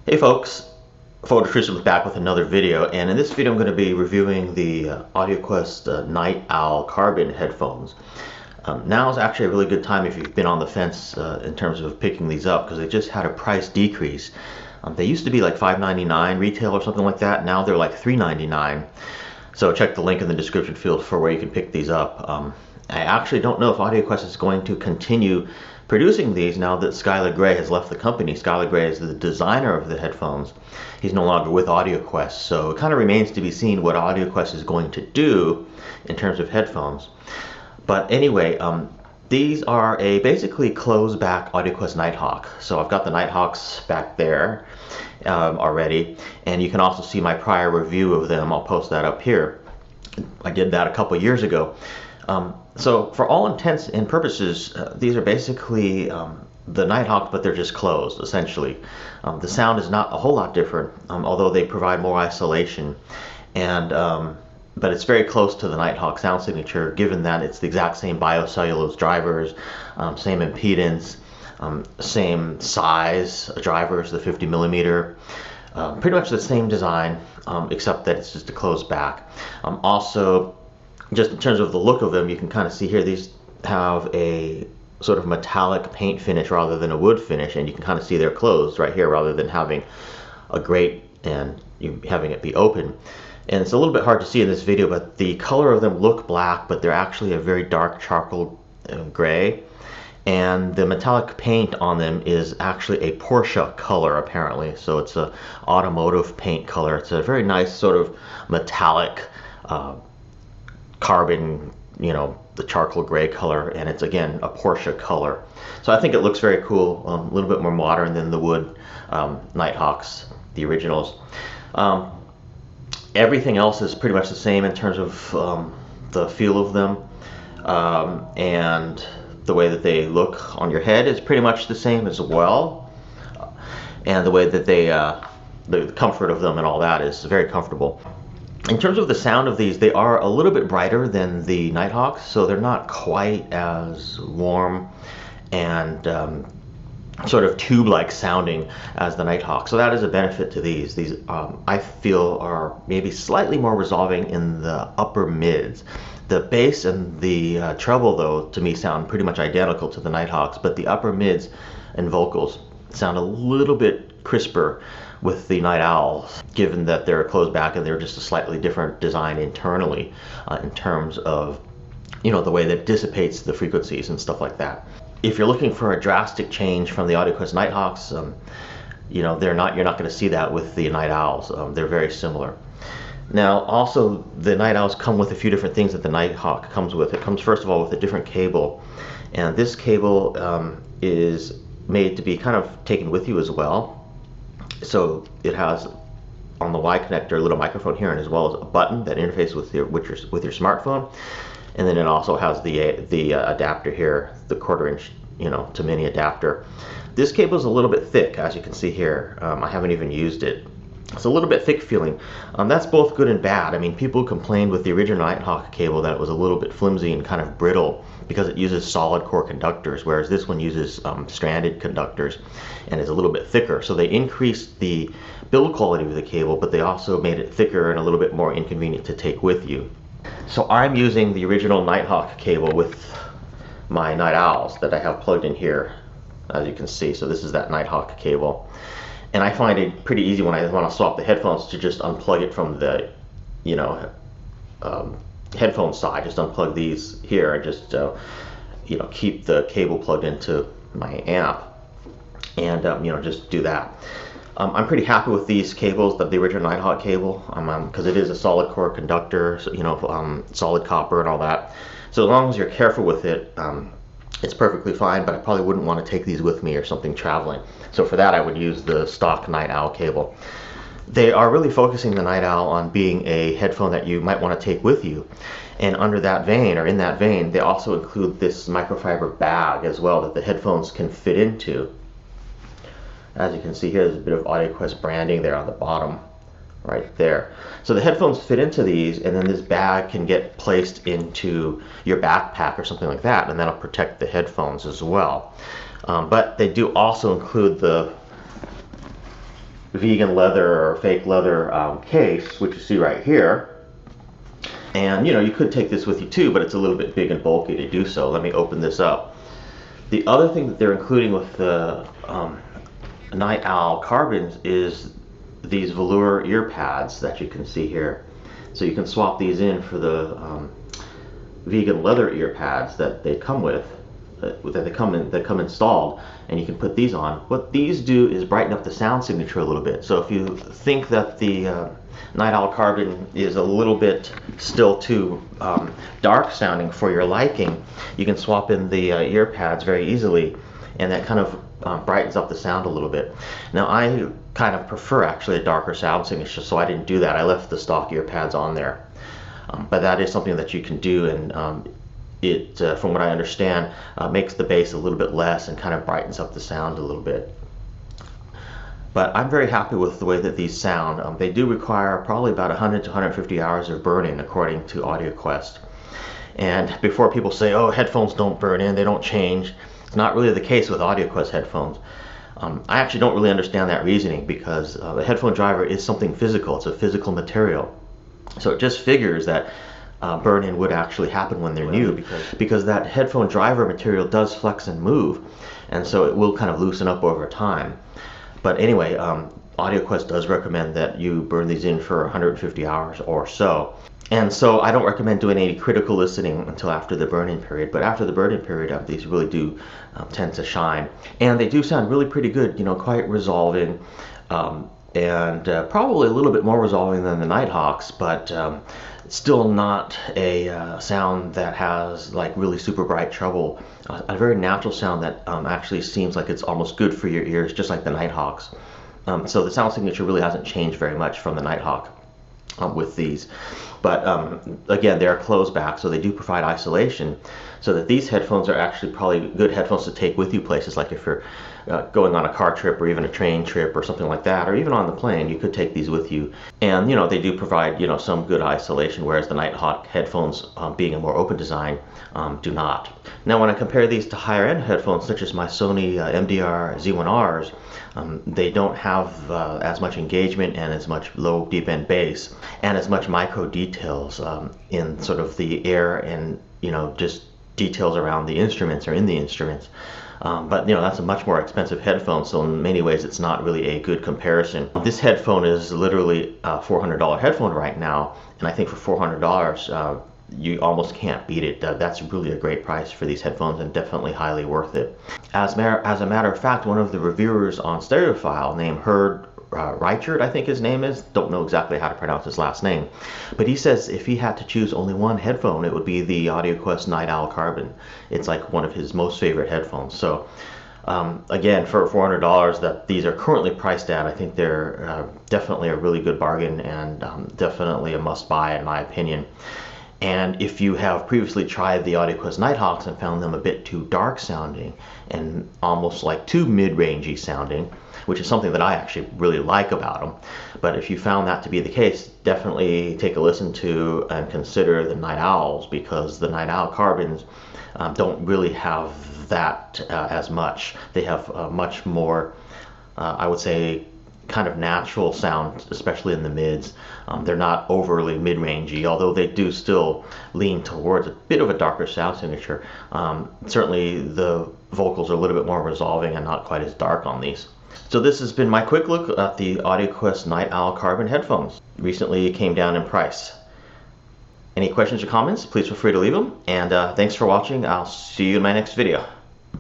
Hey folks, phototristan is back with another video, and in this video I'm going to be reviewing the Audioquest NightOwl Carbon Headphones. Now is actually a really good time if you've been on the fence in terms of picking these up, because they just had a price decrease. They used to be like $5.99 retail or something like that. Now they're like $3.99. So check the link in the description field for where you can pick these up. I actually don't know if Audioquest is going to continue producing these now that Skylar Gray has left the company. Skylar Gray is the designer of the headphones. He's no longer with Audioquest, so it kind of remains to be seen what Audioquest is going to do in terms of headphones. But anyway, these are a basically closed back Audioquest Nighthawk. So I've got the Nighthawks back there already, and you can also see my prior review of them. I'll post that up here. I did that a couple years ago. So for all intents and purposes, these are basically the Nighthawk, but they're just closed, essentially. The sound is not a whole lot different, although they provide more isolation. And but it's very close to the Nighthawk sound signature, given that it's the exact same biocellulose drivers, same impedance, same size drivers, the 50 millimeter, pretty much the same design, except that it's just a closed back. Also, just in terms of the look of them, you can kind of see here, these have a sort of metallic paint finish rather than a wood finish, and you can kind of see they're closed right here rather than having a grate and having it be open. And it's a little bit hard to see in this video, but the color of them look black, but they're actually a very dark charcoal gray. And the metallic paint on them is actually a Porsche color, apparently. So it's a automotive paint color. It's a very nice sort of metallic carbon, you know, the charcoal gray color, and it's again a Porsche color. So I think it looks very cool, a little bit more modern than the wood Nighthawks, the originals. Everything else is pretty much the same in terms of the feel of them, and the way that they look on your head is pretty much the same as well, and the way that they the comfort of them and all that is very comfortable. In terms of the sound of these, they are a little bit brighter than the Nighthawks, so they're not quite as warm and sort of tube-like sounding as the Nighthawk. So that is a benefit to these. These I feel are maybe slightly more resolving in the upper mids. The bass and the treble, though, to me sound pretty much identical to the Nighthawks, but the upper mids and vocals sound a little bit crisper with the NightOwls, given that they're closed back and they're just a slightly different design internally in terms of, you know, the way that dissipates the frequencies and stuff like that. If you're looking for a drastic change from the Audioquest Nighthawks, you know, you're not going to see that with the NightOwls. They're very similar. Now, also, the NightOwls come with a few different things that the Nighthawk comes with. It comes, first of all, with a different cable, and this cable is made to be kind of taken with you as well. So it has on the Y connector a little microphone here, and as well as a button that interfaces with your smartphone. And then it also has the adapter here, the 1/4 inch, you know, to mini adapter. This cable is a little bit thick, as you can see here. I haven't even used it. It's a little bit thick feeling. That's both good and bad. I mean, people complained with the original Nighthawk cable that it was a little bit flimsy and kind of brittle because it uses solid core conductors, whereas this one uses stranded conductors and is a little bit thicker. So they increased the build quality of the cable, but they also made it thicker and a little bit more inconvenient to take with you. So I'm using the original Nighthawk cable with my NightOwls that I have plugged in here, as you can see. So this is that Nighthawk cable. And I find it pretty easy when I want to swap the headphones to just unplug it from the, you know, headphone side. Just unplug these here and just, you know, keep the cable plugged into my amp, and you know, just do that. I'm pretty happy with these cables, the original Nighthawk cable, because it is a solid core conductor, so, you know, solid copper and all that. So as long as you're careful with it, it's perfectly fine, but I probably wouldn't want to take these with me or something traveling. So for that, I would use the stock NightOwl cable. They are really focusing the NightOwl on being a headphone that you might want to take with you. And under that vein, or in that vein, they also include this microfiber bag as well that the headphones can fit into. As you can see here, there's a bit of Audioquest branding there on the bottom, right there. So the headphones fit into these, and then this bag can get placed into your backpack or something like that, and that'll protect the headphones as well. But they do also include the vegan leather or fake leather case, which you see right here. And you know, you could take this with you too, but it's a little bit big and bulky to do so. Let me open this up. The other thing that they're including with the NightOwl Carbons is these velour ear pads that you can see here. So you can swap these in for the vegan leather ear pads that they come with, that come installed, and you can put these on. What these do is brighten up the sound signature a little bit. So if you think that the NightOwl Carbon is a little bit still too dark sounding for your liking, you can swap in the ear pads very easily, and that kind of brightens up the sound a little bit. Now I kind of prefer actually a darker sound signature, so I didn't do that. I left the stock ear pads on there. But that is something that you can do, and it, from what I understand, makes the bass a little bit less and kind of brightens up the sound a little bit. But I'm very happy with the way that these sound. They do require probably about 100 to 150 hours of burn-in, according to Audioquest. And before people say, oh, headphones don't burn in, they don't change, it's not really the case with Audioquest headphones. I actually don't really understand that reasoning, because the headphone driver is something physical. It's a physical material. So it just figures that burn-in would actually happen when they're new, because that headphone driver material does flex and move, and so it will kind of loosen up over time. But anyway, Audioquest does recommend that you burn these in for 150 hours or so. And so I don't recommend doing any critical listening until after the burn-in period, but after the burn-in period, these really do tend to shine. And they do sound really pretty good, you know, quite resolving, and probably a little bit more resolving than the Nighthawks, but still not a sound that has like really super bright treble. A very natural sound that actually seems like it's almost good for your ears, just like the Nighthawks. So the sound signature really hasn't changed very much from the Nighthawk with these. But again, they're closed back, so they do provide isolation, so that these headphones are actually probably good headphones to take with you places, like if you're going on a car trip or even a train trip or something like that, or even on the plane, you could take these with you. And you know, they do provide, you know, some good isolation, whereas the Nighthawk headphones, being a more open design, do not. Now when I compare these to higher end headphones such as my Sony MDR Z1Rs, they don't have as much engagement and as much low deep end bass and as much micro details in sort of the air and, you know, just details around the instruments or in the instruments. But you know, that's a much more expensive headphone, so in many ways it's not really a good comparison. This headphone is literally a $400 headphone right now, and I think for $400 you almost can't beat it. That's really a great price for these headphones, and definitely highly worth it. As a matter of fact, one of the reviewers on Stereophile named Herd Reichert, I think his name is, don't know exactly how to pronounce his last name, but he says if he had to choose only one headphone, it would be the Audioquest NightOwl Carbon. It's like one of his most favorite headphones. So again, for $400 that these are currently priced at, I think they're definitely a really good bargain, and definitely a must-buy in my opinion. And if you have previously tried the Audioquest Nighthawks and found them a bit too dark sounding and almost like too mid-rangey sounding, which is something that I actually really like about them, but if you found that to be the case, definitely take a listen to and consider the NightOwls, because the NightOwl Carbons don't really have that as much. They have much more, I would say, kind of natural sound, especially in the mids. They're not overly mid-rangey, although they do still lean towards a bit of a darker sound signature. Certainly the vocals are a little bit more resolving and not quite as dark on these. So this has been my quick look at the Audioquest NightOwl Carbon headphones. Recently it came down in price. Any questions or comments, please feel free to leave them, and thanks for watching. I'll see you in my next video.